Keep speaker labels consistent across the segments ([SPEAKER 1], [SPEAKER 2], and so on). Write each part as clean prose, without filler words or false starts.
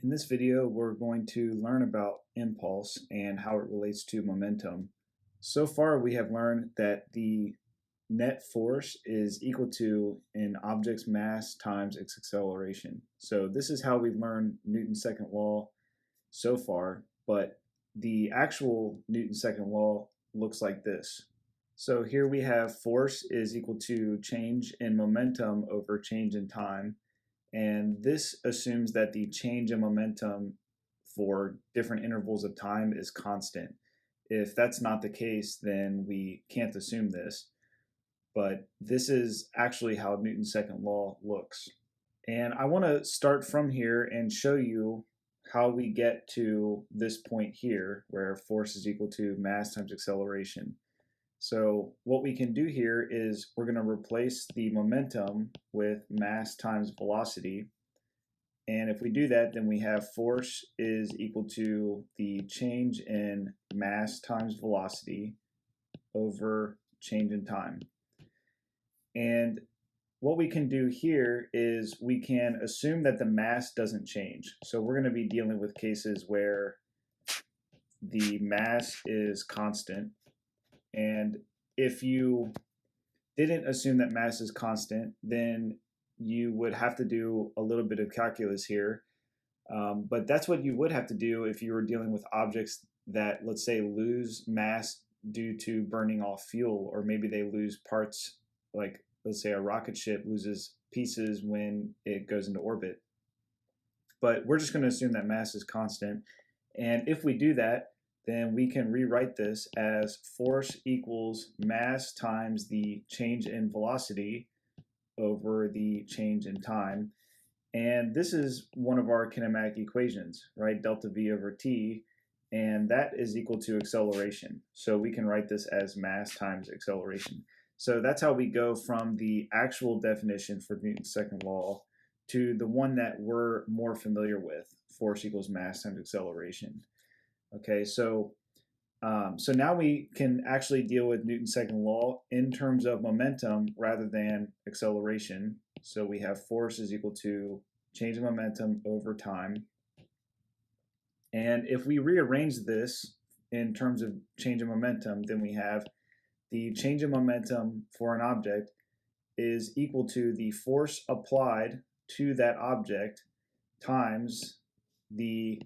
[SPEAKER 1] In this video, we're going to learn about impulse and how it relates to momentum. So far, we have learned that the net force is equal to an object's mass times its acceleration. So this is how we've learned Newton's second law so far, but the actual Newton's second law looks like this. So here we have force is equal to change in momentum over change in time. And this assumes that the change in momentum for different intervals of time is constant. If that's not the case, then we can't assume this. But this is actually how Newton's second law looks. And I want to start from here and show you how we get to this point here where force is equal to mass times acceleration. So what we can do here is we're going to replace the momentum with mass times velocity. And if we do that, then we have force is equal to the change in mass times velocity over change in time. And what we can do here is we can assume that the mass doesn't change. So we're going to be dealing with cases where the mass is constant. And if you didn't assume that mass is constant, then you would have to do a little bit of calculus here. But that's what you would have to do if you were dealing with objects that, let's say, lose mass due to burning off fuel, or maybe they lose parts, like let's say a rocket ship loses pieces when it goes into orbit. But we're just going to assume that mass is constant. And if we do that, then we can rewrite this as force equals mass times the change in velocity over the change in time. And this is one of our kinematic equations, right? Delta V over T, and that is equal to acceleration. So we can write this as mass times acceleration. So that's how we go from the actual definition for Newton's second law to the one that we're more familiar with, force equals mass times acceleration. Okay, so now we can actually deal with Newton's second law in terms of momentum rather than acceleration. So we have force is equal to change of momentum over time. And if we rearrange this in terms of change of momentum, then we have the change of momentum for an object is equal to the force applied to that object times the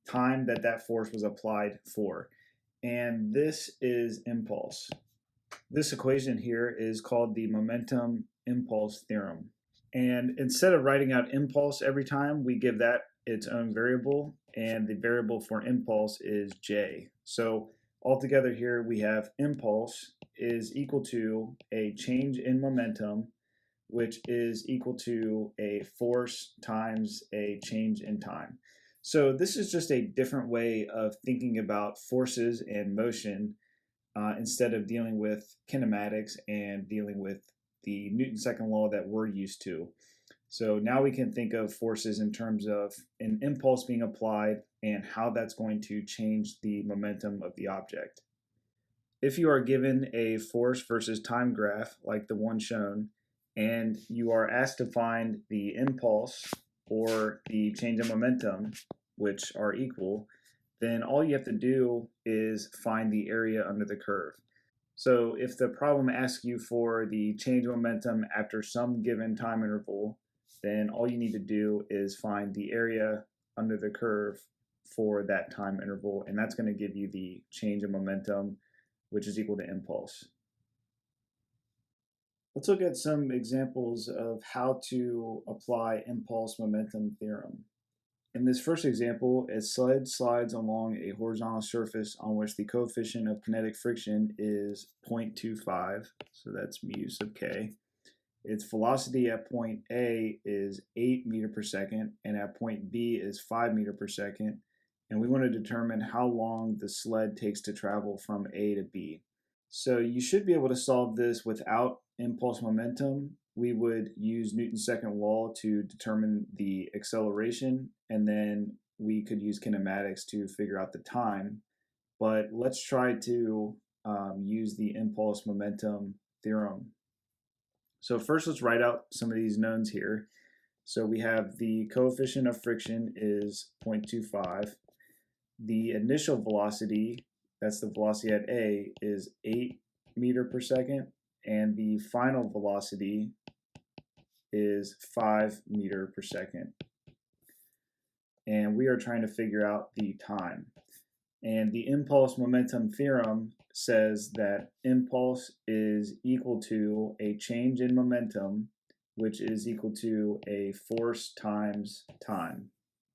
[SPEAKER 1] time that that force was applied for. And this is impulse. This equation here is called the momentum impulse theorem. And instead of writing out impulse every time, we give that its own variable, and the variable for impulse is j. So altogether here we have impulse is equal to a change in momentum, which is equal to a force times a change in time. So this is just a different way of thinking about forces and motion instead of dealing with kinematics and dealing with the Newton's second law that we're used to. So now we can think of forces in terms of an impulse being applied and how that's going to change the momentum of the object. If you are given a force versus time graph like the one shown, and you are asked to find the impulse or the change of momentum, which are equal, then all you have to do is find the area under the curve. So if the problem asks you for the change of momentum after some given time interval, then all you need to do is find the area under the curve for that time interval, and that's going to give you the change of momentum, which is equal to impulse. Let's look at some examples of how to apply impulse momentum theorem. In this first example, a sled slides along a horizontal surface on which the coefficient of kinetic friction is 0.25, so that's mu sub k. Its velocity at point A is 8 meters per second, and at point B is 5 meters per second, and we want to determine how long the sled takes to travel from A to B. So you should be able to solve this without impulse momentum. We would use Newton's second law to determine the acceleration, and then we could use kinematics to figure out the time. But let's try to use the impulse momentum theorem. So first let's write out some of these knowns here. So we have the coefficient of friction is 0.25. The initial velocity, that's the velocity at A, is 8 meter per second, and the final velocity is 5 meter per second. And we are trying to figure out the time. And the impulse momentum theorem says that impulse is equal to a change in momentum, which is equal to a force times time.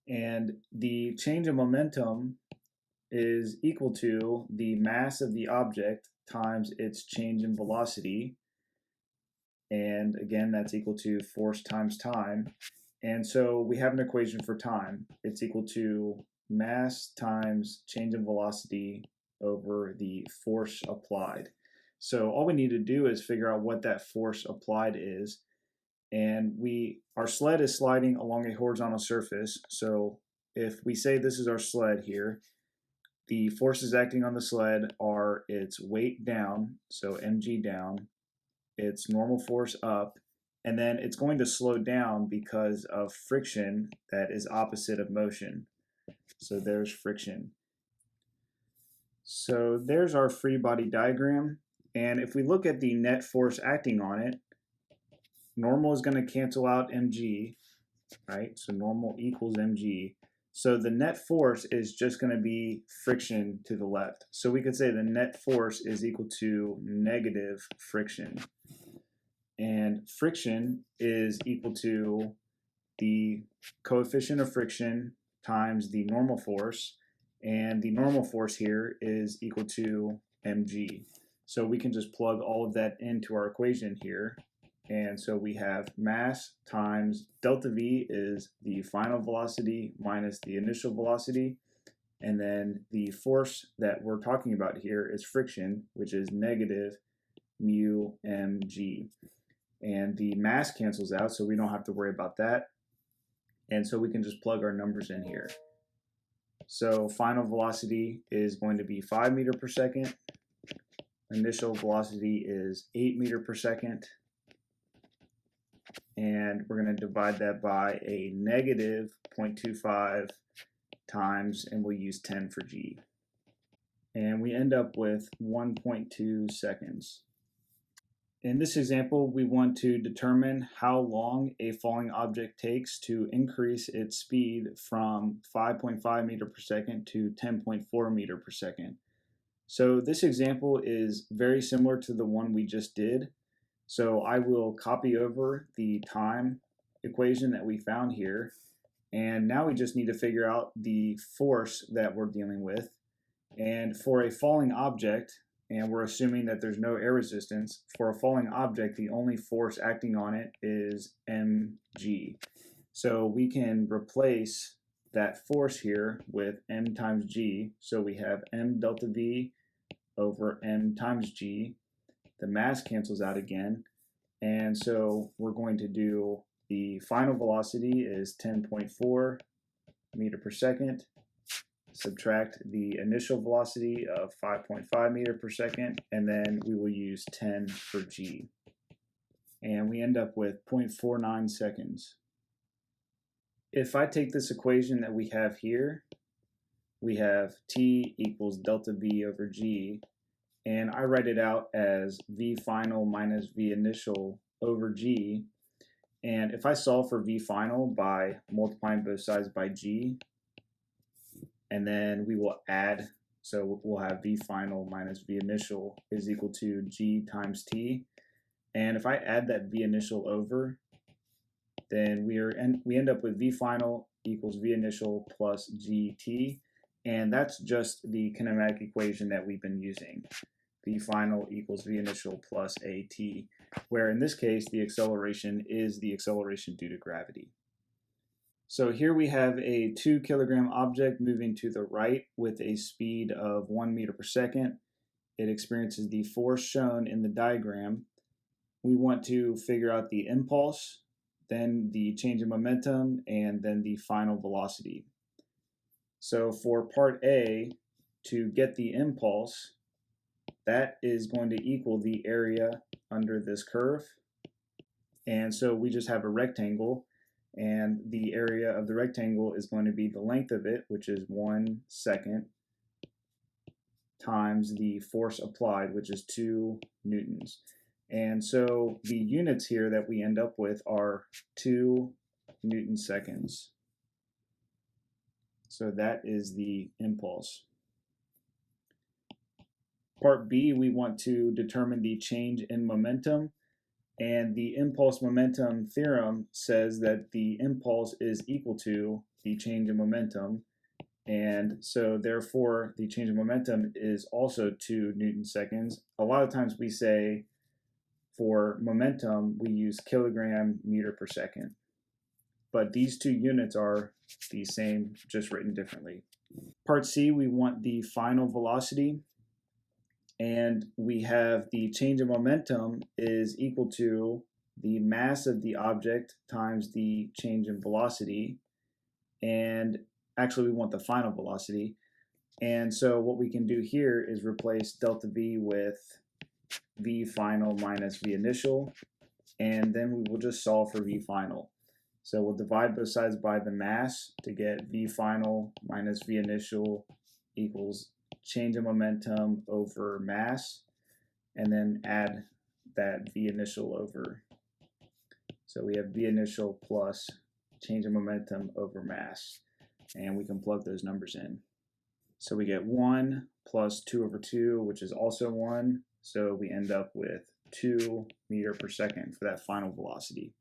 [SPEAKER 1] And the change in momentum is equal to the mass of the object times its change in velocity. And again, that's equal to force times time. And so we have an equation for time. It's equal to mass times change in velocity over the force applied. So all we need to do is figure out what that force applied is. And our sled is sliding along a horizontal surface. So if we say this is our sled here, the forces acting on the sled are its weight down, so mg down, its normal force up, and then it's going to slow down because of friction that is opposite of motion. So there's friction. So there's our free body diagram. And if we look at the net force acting on it, normal is going to cancel out mg, right? So normal equals mg. So the net force is just going to be friction to the left. So we could say the net force is equal to negative friction. And friction is equal to the coefficient of friction times the normal force. And the normal force here is equal to mg. So we can just plug all of that into our equation here. And so we have mass times delta V is the final velocity minus the initial velocity. And then the force that we're talking about here is friction, which is negative mu mg. And the mass cancels out, so we don't have to worry about that. And so we can just plug our numbers in here. So final velocity is going to be 5 meter per second. Initial velocity is 8 meter per second. And we're going to divide that by a negative 0.25 times, and we'll use 10 for g. And we end up with 1.2 seconds. In this example, we want to determine how long a falling object takes to increase its speed from 5.5 meter per second to 10.4 meter per second. So this example is very similar to the one we just did. So I will copy over the time equation that we found here. And now we just need to figure out the force that we're dealing with. And for a falling object, and we're assuming that there's no air resistance, for a falling object, the only force acting on it is mg. So we can replace that force here with m times g. So we have m delta v over m times g. The mass cancels out again. And so we're going to do the final velocity is 10.4 meter per second. Subtract the initial velocity of 5.5 meter per second, and then we will use 10 for g. And we end up with 0.49 seconds. If I take this equation that we have here, we have t equals delta v over g, and I write it out as v final minus v initial over g. And if I solve for v final by multiplying both sides by g, and then we will add, so we'll have v final minus v initial is equal to g times t. And if I add that v initial over, then we end up with v final equals v initial plus gt. And that's just the kinematic equation that we've been using. V final equals v initial plus at, where in this case the acceleration is the acceleration due to gravity. So here we have a 2 kilogram object moving to the right with a speed of 1 meter per second. It experiences the force shown in the diagram. We want to figure out the impulse, then the change in momentum, and then the final velocity. So for part A, to get the impulse, that is going to equal the area under this curve. And so we just have a rectangle. and the area of the rectangle is going to be the length of it, which is 1 second, times the force applied, which is 2 newtons. And so the units here that we end up with are 2 Newton seconds. So that is the impulse. Part B, we want to determine the change in momentum. And the impulse momentum theorem says that the impulse is equal to the change in momentum. And so therefore the change in momentum is also 2 Newton seconds. A lot of times we say for momentum we use kilogram meter per second. But these two units are the same, just written differently. Part C, we want the final velocity. And we have the change in momentum is equal to the mass of the object times the change in velocity. And actually we want the final velocity. And so what we can do here is replace delta V with V final minus V initial, and then we will just solve for V final. So we'll divide both sides by the mass to get V final minus V initial equals change in momentum over mass, and then add that V initial over. So we have V initial plus change in momentum over mass, and we can plug those numbers in. So we get 1 plus 2 over 2, which is also 1. So we end up with 2 meter per second for that final velocity.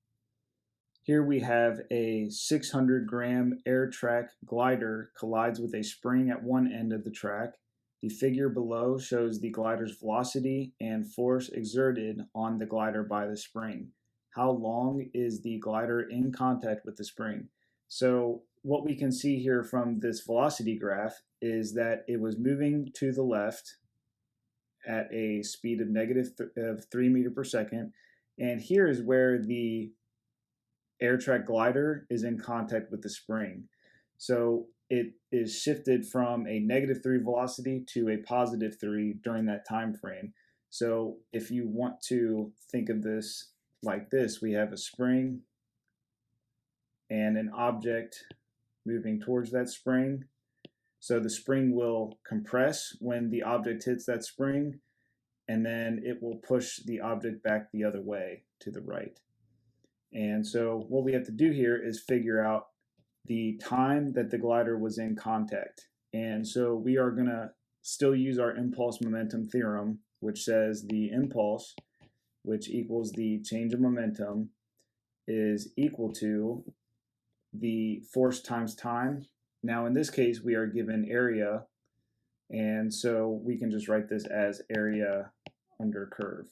[SPEAKER 1] Here we have a 600-gram air track glider collides with a spring at one end of the track. The figure below shows the glider's velocity and force exerted on the glider by the spring. How long is the glider in contact with the spring? So what we can see here from this velocity graph is that it was moving to the left at a speed of negative 3 meters per second. And here is where the air track glider is in contact with the spring. So it is shifted from a -3 velocity to a +3 during that time frame. So if you want to think of this like this, we have a spring and an object moving towards that spring. So the spring will compress when the object hits that spring, and then it will push the object back the other way to the right. And so what we have to do here is figure out the time that the glider was in contact. And so we are going to still use our impulse momentum theorem, which says the impulse, which equals the change of momentum, is equal to the force times time. Now in this case we are given area, and so we can just write this as area under curve.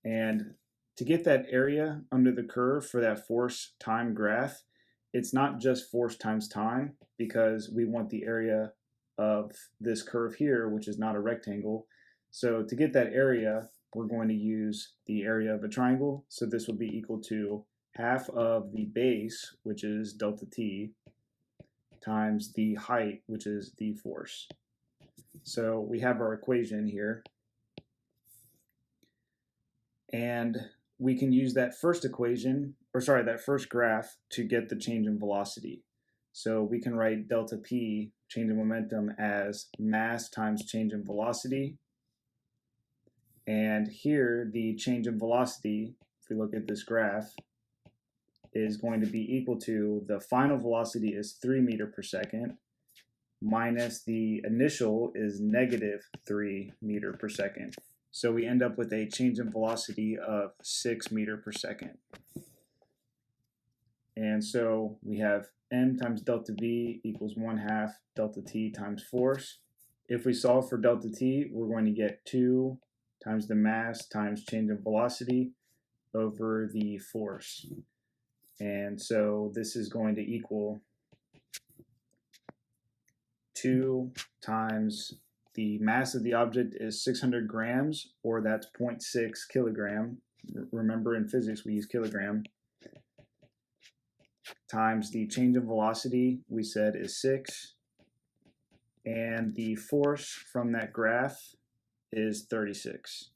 [SPEAKER 1] And to get that area under the curve for that force time graph, it's not just force times time, because we want the area of this curve here, which is not a rectangle. So to get that area, we're going to use the area of a triangle. So this will be equal to half of the base, which is delta t, times the height, which is the force. So we have our equation here. And we can use that first equation, or sorry, that first graph to get the change in velocity. So we can write delta p, change in momentum, as mass times change in velocity. And here the change in velocity, if we look at this graph, is going to be equal to the final velocity is 3 meters per second minus the initial is -3 meters per second. So we end up with a change in velocity of 6 meters per second. And so we have m times delta v equals 1/2 delta t times force. If we solve for delta t, we're going to get 2 times the mass times change in velocity over the force. And so this is going to equal 2 times the mass of the object is 600 grams, or that's 0.6 kilogram. Remember in physics we use kilogram. Times the change in velocity we said is 6. And the force from that graph is 36.